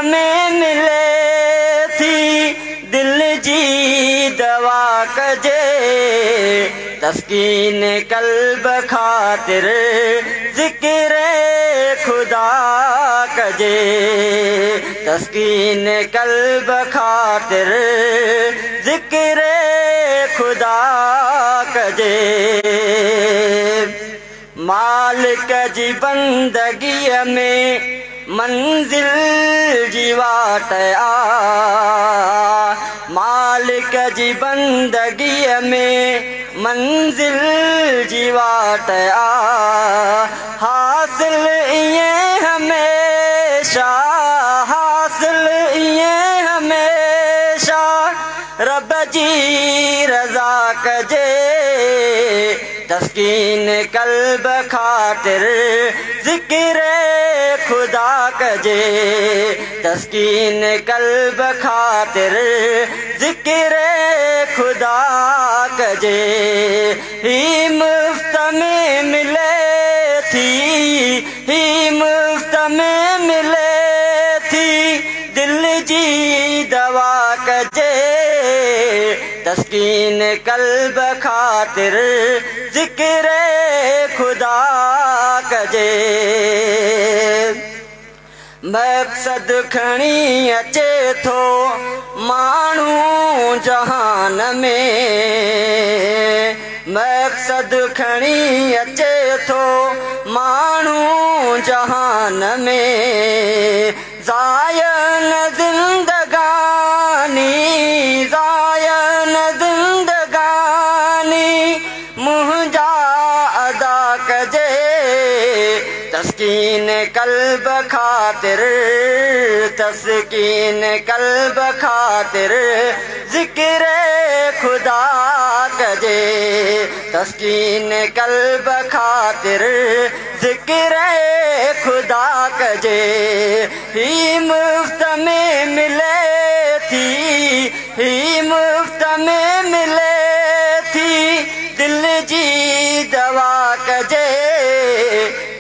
में मिले थी दिल जी दवा कजे तस्कीन कल्ब खातिर जिक्र खुदा कजे तस्कीन कल्ब खातिर जिक्र खुदा कजे मालिक जी बंदगी में मंजिल जीवात मालिक जी बंदगी में मंजिल जीवात हासिल ये हमेशा हासिल ये हमेशा रब जी रजा कजे तस्कीन कल्ब खातिर जिक्र खुदा कजे तस्कीन कल्ब खातिर जिक्र खुदा कजे ही मुफ्त में मिले थी ही मुफ्त में मिले थी दिल जी दवा कजे तस्कीन कल्ब खातिर जिक्र खुदा कजे मक़सद खणी अचे थो माण्हू जहान में मक़सद खणी अचे थो माण्हू जहान में ज़ायन ज़िंदगानी ज़ायन ज़िंदगानी मुंहिंजा अदा कजे तस्कीन कल्ब खातिर तस्कीन कल्ब खातिर जिक्र खुदा कजे तस्कीन कल्ब खातिर जिक्र खुदा कजे ही मुफ्त में मिले थी ही मुफ्त में मिले थी दिल जी दवा कजे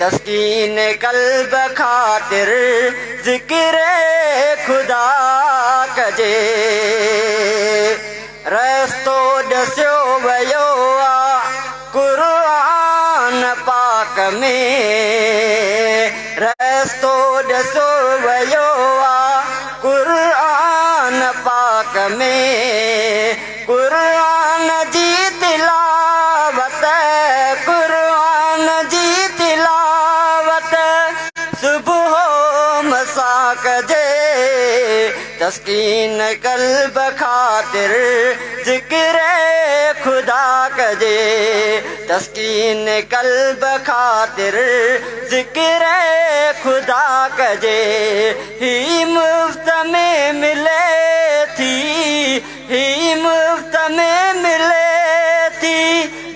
तस्कीन कल्ब खातिर जिक्र खुदा कजे रस्तो ॾसियो वियो क़ुरान पाक में रस्तो ॾसियो वियो क़ुरान पाक में क़ुरान जी तिलावत क़ुरान जी तिलावत सुबह मसा कजे तस्कीन कल्ब खातिर जिक्र खुदा कजे तस्कीन कल्ब खातिर जिक्र खुदा कजे ही मुफ्त में मिले थी ही मुफ्त में मिले थी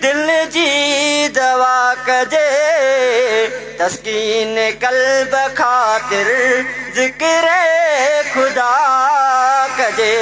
दिल जी दवा कजे तस्कीन कल्ब खातिर जिक्र खुदा कजे।